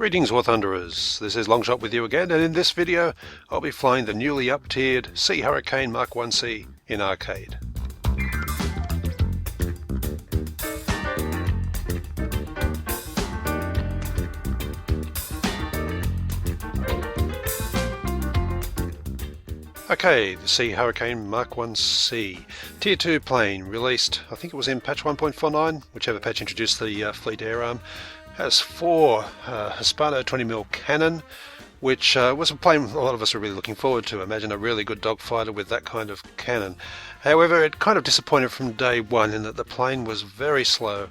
Greetings War Thunderers, this is Longshot with you again, and in this video I'll be flying the newly up-tiered Sea Hurricane Mark 1C in arcade. Okay, the Sea Hurricane Mark 1C, Tier 2 plane, released, I think it was in patch 1.49, whichever patch introduced the fleet air arm. Has four Hispano 20mm cannon, which was a plane a lot of us were really looking forward to. Imagine a really good dogfighter with that kind of cannon. However, it kind of disappointed from day one in that the plane was very slow,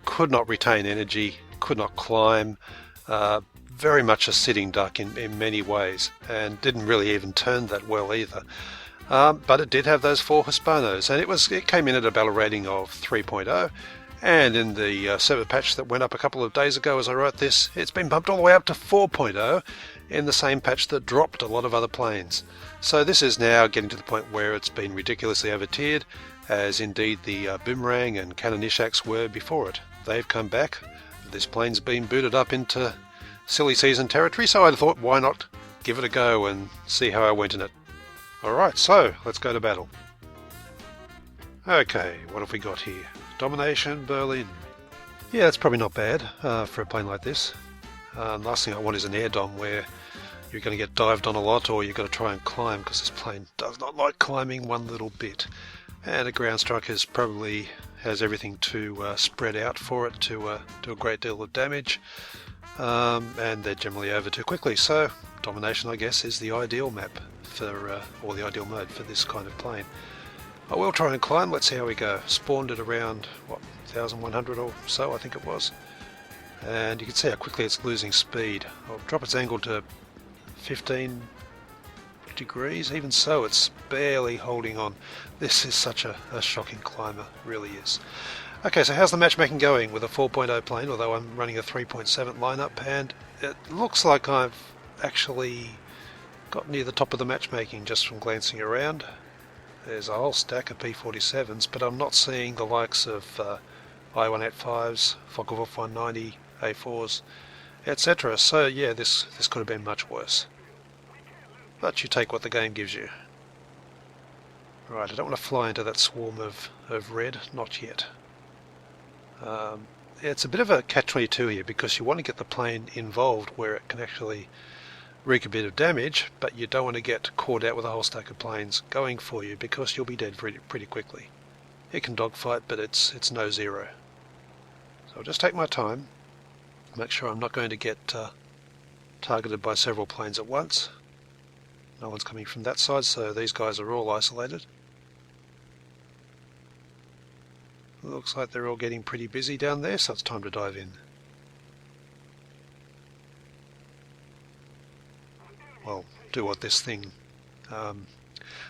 could not retain energy, could not climb, very much a sitting duck in many ways, and didn't really even turn that well either. But it did have those four Hispanos, and it came in at a battle rating of 3.0. And in the server patch that went up a couple of days ago as I wrote this, it's been bumped all the way up to 4.0 in the same patch that dropped a lot of other planes. So this is now getting to the point where it's been ridiculously over-tiered, as indeed the Boomerang and Cannoncane were before it. They've come back. This plane's been booted up into silly season territory, so I thought, why not give it a go and see how I went in it. Alright, so let's go to battle. Okay, what have we got here? Domination, Berlin. Yeah, that's probably not bad for a plane like this. Last thing I want is an air dom where you're going to get dived on a lot, or you've got to try and climb, because this plane does not like climbing one little bit. And a ground strike probably has everything to spread out for it to do a great deal of damage, and they're generally over too quickly. So domination, I guess, is the ideal map for, or the ideal mode for this kind of plane. I will try and climb, let's see how we go. Spawned at around, what, 1100 or so, I think it was. And you can see how quickly it's losing speed. I'll drop its angle to 15 degrees, even so it's barely holding on. This is such a shocking climber, really is. Okay, so how's the matchmaking going with a 4.0 plane, although I'm running a 3.7 lineup, and it looks like I've actually got near the top of the matchmaking just from glancing around. There's a whole stack of P-47s, but I'm not seeing the likes of I-185s, Focke-Wulf 190, A4s, etc. So yeah, this could have been much worse. But you take what the game gives you. Right, I don't want to fly into that swarm of red, not yet. It's a bit of a catch-22 here, because you want to get the plane involved where it can actually wreak a bit of damage, but you don't want to get caught out with a whole stack of planes going for you, because you'll be dead pretty quickly. It can dogfight, but it's no zero. So I'll just take my time, make sure I'm not going to get targeted by several planes at once. No one's coming from that side, so these guys are all isolated. Looks like they're all getting pretty busy down there, so it's time to dive in. Well, do what this thing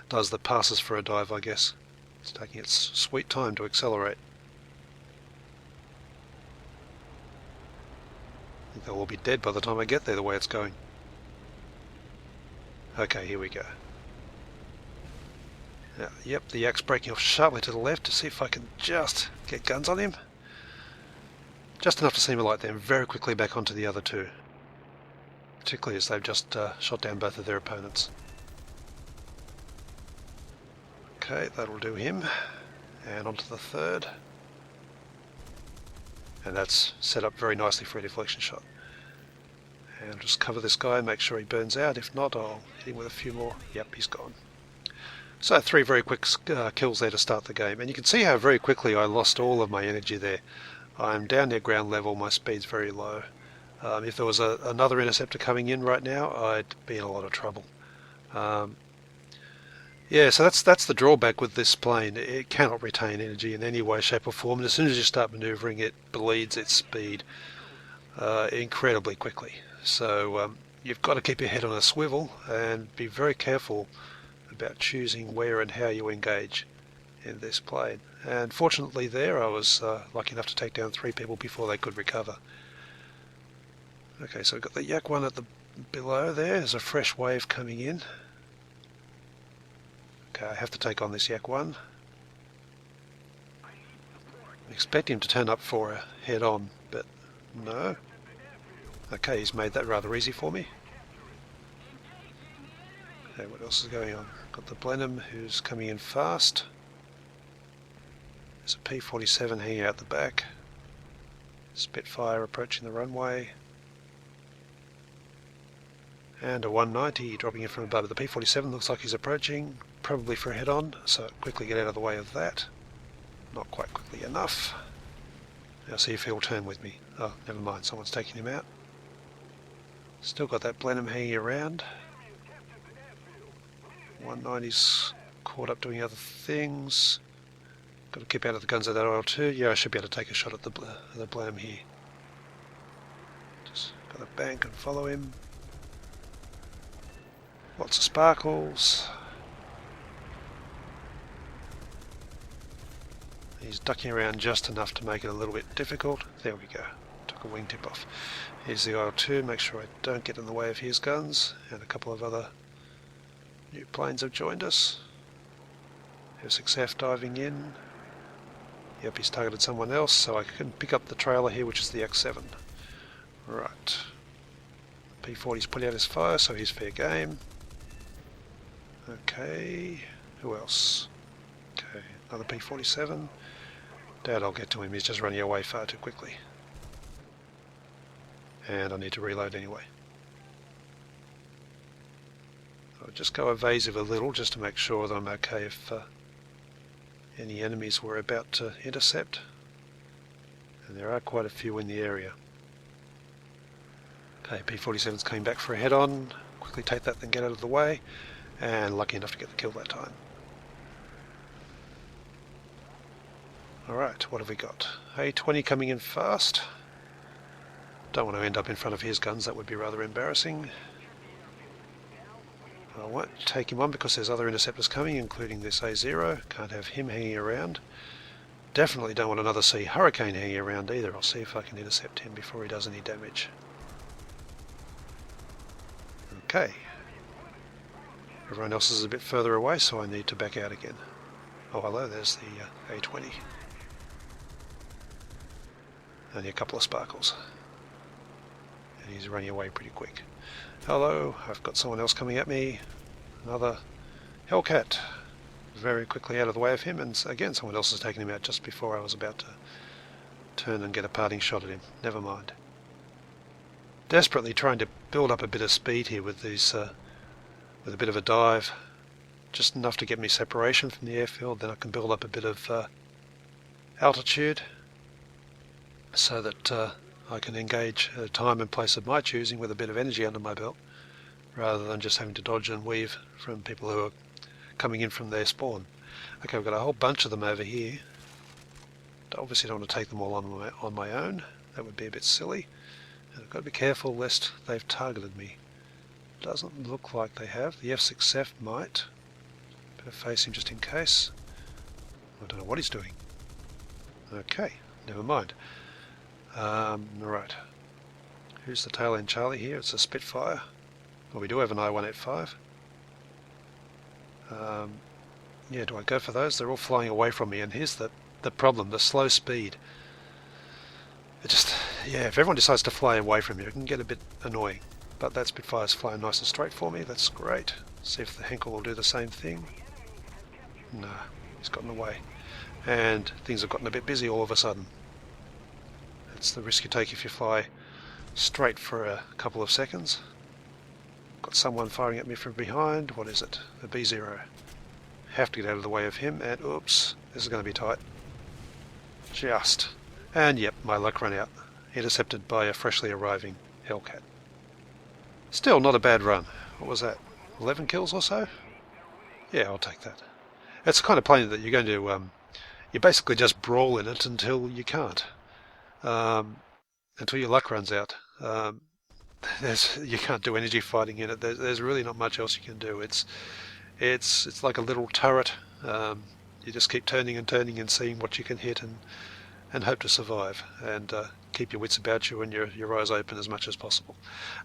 does that passes for a dive, I guess. It's taking its sweet time to accelerate. I think they'll all be dead by the time I get there, the way it's going. Okay, here we go. Yep, the yak's breaking off sharply to the left to see if I can just get guns on him. Just enough to seem to light them very quickly back onto the other two. Particularly as they've just shot down both of their opponents. Okay, that'll do him. And onto the third. And that's set up very nicely for a deflection shot. And I'll just cover this guy and make sure he burns out. If not, I'll hit him with a few more. Yep, he's gone. So 3 very quick kills there to start the game. And you can see how very quickly I lost all of my energy there. I'm down near ground level, my speed's very low. If there was another interceptor coming in right now, I'd be in a lot of trouble. Yeah, so that's the drawback with this plane. It cannot retain energy in any way, shape or form, and as soon as you start manoeuvring, it bleeds its speed incredibly quickly. So you've got to keep your head on a swivel and be very careful about choosing where and how you engage in this plane. And fortunately there, I was lucky enough to take down 3 people before they could recover. Okay, so we've got the Yak 1 at the below there. There's a fresh wave coming in. Okay, I have to take on this Yak 1. I expect him to turn up for a head-on, but no. Okay, he's made that rather easy for me. Okay, what else is going on? Got the Blenheim who's coming in fast. There's a P-47 hanging out the back. Spitfire approaching the runway. And a 190 dropping in from above. The P-47 looks like he's approaching, probably for a head-on, so quickly get out of the way of that. Not quite quickly enough. Now see if he'll turn with me. Oh, never mind, someone's taking him out. Still got that Blenheim hanging around. 190's caught up doing other things. Got to keep out of the guns of that oil too. Yeah, I should be able to take a shot at the Blenheim here. Just got to bank and follow him. Lots of sparkles. He's ducking around just enough to make it a little bit difficult. There we go. Took a wingtip off. Here's the IL-2. Make sure I don't get in the way of his guns. And a couple of other new planes have joined us. F6F diving in. Yep, he's targeted someone else, so I can pick up the trailer here, which is the X7. Right. P-40's put out his fire, so he's fair game. Okay, who else? Okay, another P-47. Doubt I'll get to him, he's just running away far too quickly. And I need to reload anyway. I'll just go evasive a little, just to make sure that I'm okay if any enemies we're about to intercept. And there are quite a few in the area. Okay, P-47's coming back for a head-on. Quickly take that, then get out of the way. And lucky enough to get the kill that time. Alright, what have we got? A-20 coming in fast. Don't want to end up in front of his guns, that would be rather embarrassing. I won't take him on because there's other interceptors coming, including this A0. Can't have him hanging around. Definitely don't want another Sea Hurricane hanging around either. I'll see if I can intercept him before he does any damage. Okay. Everyone else is a bit further away, so I need to back out again. Oh, hello, there's the A-20. Only a couple of sparkles. And he's running away pretty quick. Hello, I've got someone else coming at me. Another Hellcat. Very quickly out of the way of him, and again someone else has taken him out just before I was about to turn and get a parting shot at him. Never mind. Desperately trying to build up a bit of speed here with these, with a bit of a dive. Just enough to get me separation from the airfield, then I can build up a bit of altitude so that I can engage at a time and place of my choosing with a bit of energy under my belt, rather than just having to dodge and weave from people who are coming in from their spawn. Okay, we've got a whole bunch of them over here. Obviously don't want to take them all on my own. That would be a bit silly. And I've got to be careful lest they've targeted me. Doesn't look like they have. The F6F might. Better face him just in case. I don't know what he's doing. Okay, never mind. Right. Who's the tail end Charlie here? It's a Spitfire. Well, we do have an I-185. Yeah, do I go for those? They're all flying away from me, and here's the problem, the slow speed. It just, yeah, if everyone decides to fly away from you, it can get a bit annoying. But that Spitfire's flying nice and straight for me, that's great. See if the Henkel will do the same thing. Nah, he's gotten away. And things have gotten a bit busy all of a sudden. That's the risk you take if you fly straight for a couple of seconds. Got someone firing at me from behind. What is it? A B0. Have to get out of the way of him, and oops, this is going to be tight. Just. And yep, my luck ran out. Intercepted by a freshly arriving Hellcat. Still not a bad run. What was that? 11 kills or so? Yeah, I'll take that. It's the kind of plane that you're going to, you basically just brawl in it until you can't. Until your luck runs out. You can't do energy fighting in it. There's really not much else you can do. It's like a little turret. You just keep turning and seeing what you can hit and hope to survive, and keep your wits about you and your eyes open as much as possible.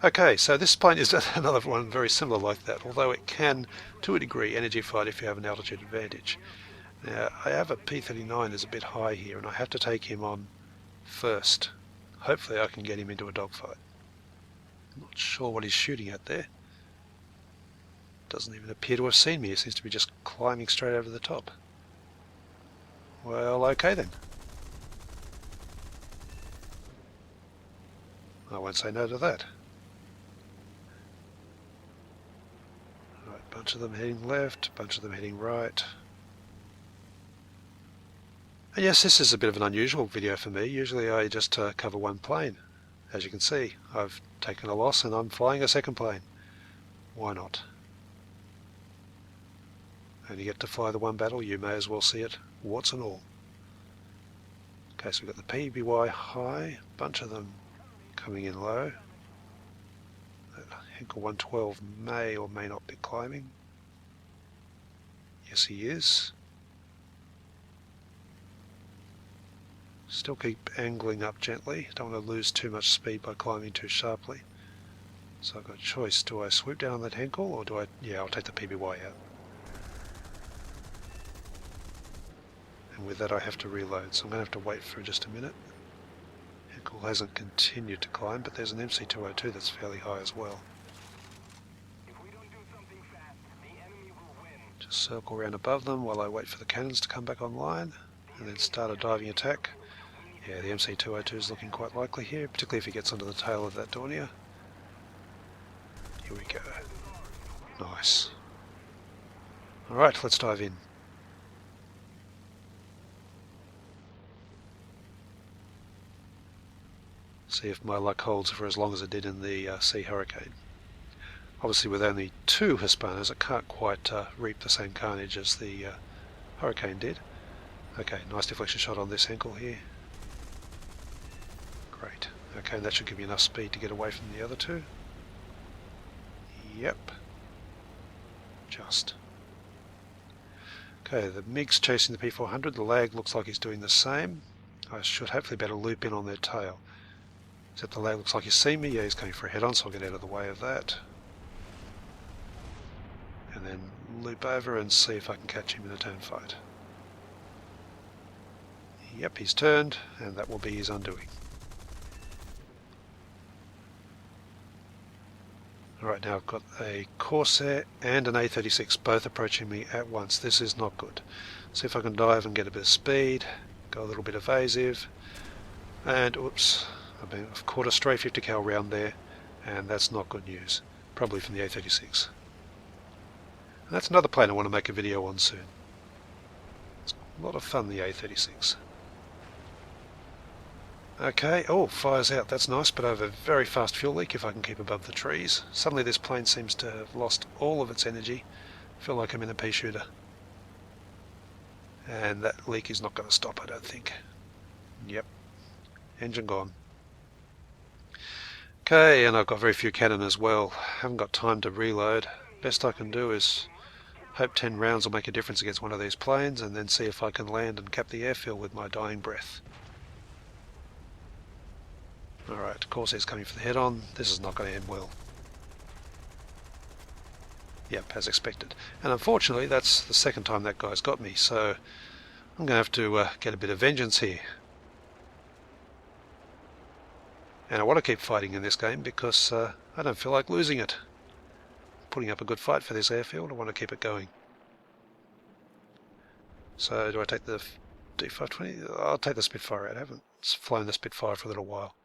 Okay, so this plane is another one very similar like that, although it can, to a degree, energy fight if you have an altitude advantage. Now, I have a P-39 is a bit high here, and I have to take him on first. Hopefully I can get him into a dogfight. Not sure what he's shooting at there. Doesn't even appear to have seen me. He seems to be just climbing straight over the top. Well, okay then. I won't say no to that. Right, bunch of them heading left, bunch of them heading right. And yes, this is a bit of an unusual video for me. Usually I just cover one plane. As you can see, I've taken a loss and I'm flying a second plane. Why not? Only get to fly the one battle, you may as well see it, warts and all. Okay, so we've got the PBY high, bunch of them coming in low. That Henkel 112 may or may not be climbing. Yes, he is. Still keep angling up gently. Don't want to lose too much speed by climbing too sharply. So I've got a choice. Do I swoop down on that Henkel or do I... Yeah, I'll take the PBY out. And with that I have to reload, so I'm going to have to wait for just a minute. Henkel hasn't continued to climb, but there's an MC202 that's fairly high as well. Just circle around above them while I wait for the cannons to come back online, and then start a diving attack. Yeah, the MC202 is looking quite likely here, particularly if he gets onto the tail of that Dornier. Here we go. Nice. Alright, let's dive in. See if my luck holds for as long as it did in the Sea Hurricane. Obviously with only 2 Hispanos it can't quite reap the same carnage as the Hurricane did. Okay, nice deflection shot on this Henkel here. Great. Okay, that should give me enough speed to get away from the other 2. Yep. Just. Okay, the MiG's chasing the P400. The lag looks like he's doing the same. I should hopefully be able to loop in on their tail. Except the lag looks like he's seen me. Yeah, he's coming for a head-on, so I'll get out of the way of that. And then loop over and see if I can catch him in a turn fight. Yep, he's turned, and that will be his undoing. Alright, now I've got a Corsair and an A36 both approaching me at once. This is not good. See if I can dive and get a bit of speed, go a little bit evasive, and oops, I've caught a stray 50 cal round there, and that's not good news. Probably from the A36. And that's another plane I want to make a video on soon. It's a lot of fun, the A36. Okay, oh, fires out, that's nice, but I have a very fast fuel leak if I can keep above the trees. Suddenly this plane seems to have lost all of its energy. I feel like I'm in a pea shooter. And that leak is not going to stop, I don't think. Yep, engine gone. Okay, and I've got very few cannon as well. Haven't got time to reload. Best I can do is hope 10 rounds will make a difference against one of these planes, and then see if I can land and cap the airfield with my dying breath. Alright, Corsair's coming for the head-on. This is not going to end well. Yep, as expected. And unfortunately, that's the second time that guy's got me, so I'm going to have to get a bit of vengeance here. And I want to keep fighting in this game because I don't feel like losing it. Putting up a good fight for this airfield, I want to keep it going. So do I take the D520? I'll take the Spitfire out. I haven't flown the Spitfire for a little while.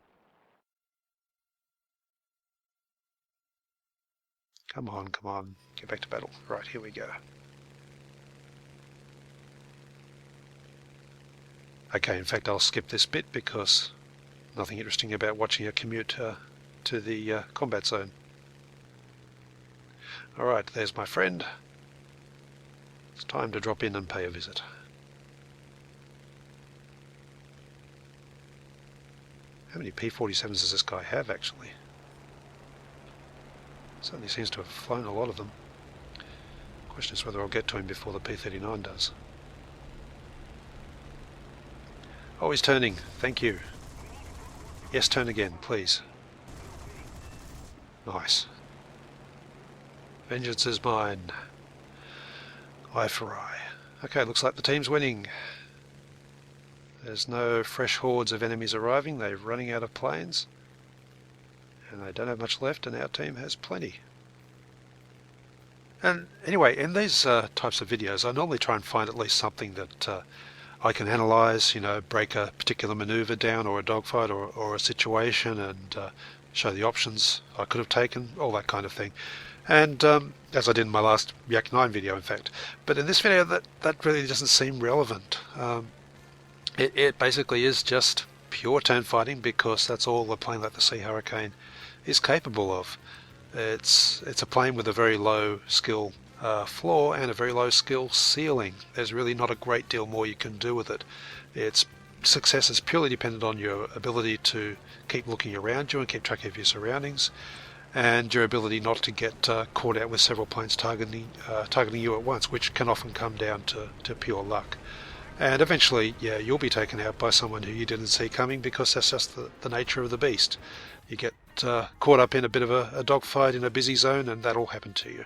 Come on, come on. Get back to battle. Right, here we go. Okay, in fact I'll skip this bit because nothing interesting about watching a commute to the combat zone. Alright, there's my friend. It's time to drop in and pay a visit. How many P-47s does this guy have actually? Certainly seems to have flown a lot of them. Question is whether I'll get to him before the P-39 does. Oh, he's turning. Thank you. Yes, turn again, please. Nice. Vengeance is mine. Eye for eye. Okay, looks like the team's winning. There's no fresh hordes of enemies arriving. They're running out of planes. and they don't have much left, and our team has plenty. And anyway, in these types of videos, I normally try and find at least something that I can analyze, break a particular maneuver down, or a dogfight, or a situation, and show the options I could have taken, all that kind of thing. And as I did in my last Yak 9 video, in fact. But in this video, that really doesn't seem relevant. It basically is just pure turn fighting, because that's all a plane like the Sea Hurricane is capable of. It's a plane with a very low skill floor and a very low skill ceiling. There's really not a great deal more you can do with it. Its success is purely dependent on your ability to keep looking around you and keep track of your surroundings, and your ability not to get caught out with several planes targeting you at once, which can often come down to pure luck. And eventually, yeah, you'll be taken out by someone who you didn't see coming, because that's just the nature of the beast. You get caught up in a bit of a dogfight in a busy zone, and that'll happen to you.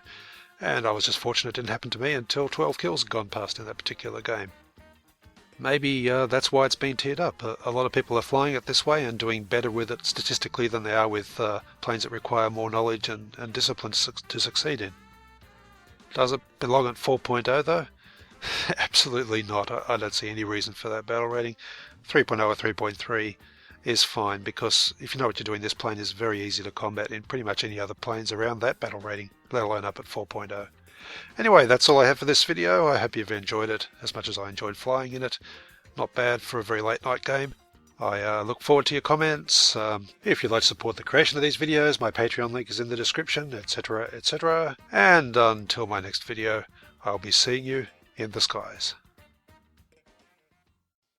And I was just fortunate it didn't happen to me until 12 kills had gone past in that particular game. Maybe that's why it's been tiered up. A lot of people are flying it this way and doing better with it statistically than they are with planes that require more knowledge and discipline to succeed in. Does it belong at 4.0 though? Absolutely not. I don't see any reason for that battle rating. 3.0 or 3.3 is fine, because if you know what you're doing, this plane is very easy to combat in pretty much any other planes around that battle rating, let alone up at 4.0. Anyway, that's all I have for this video. I hope you've enjoyed it as much as I enjoyed flying in it. Not bad for a very late night game. I look forward to your comments. If you'd like to support the creation of these videos, my Patreon link is in the description, etc, etc. And until my next video, I'll be seeing you in the skies.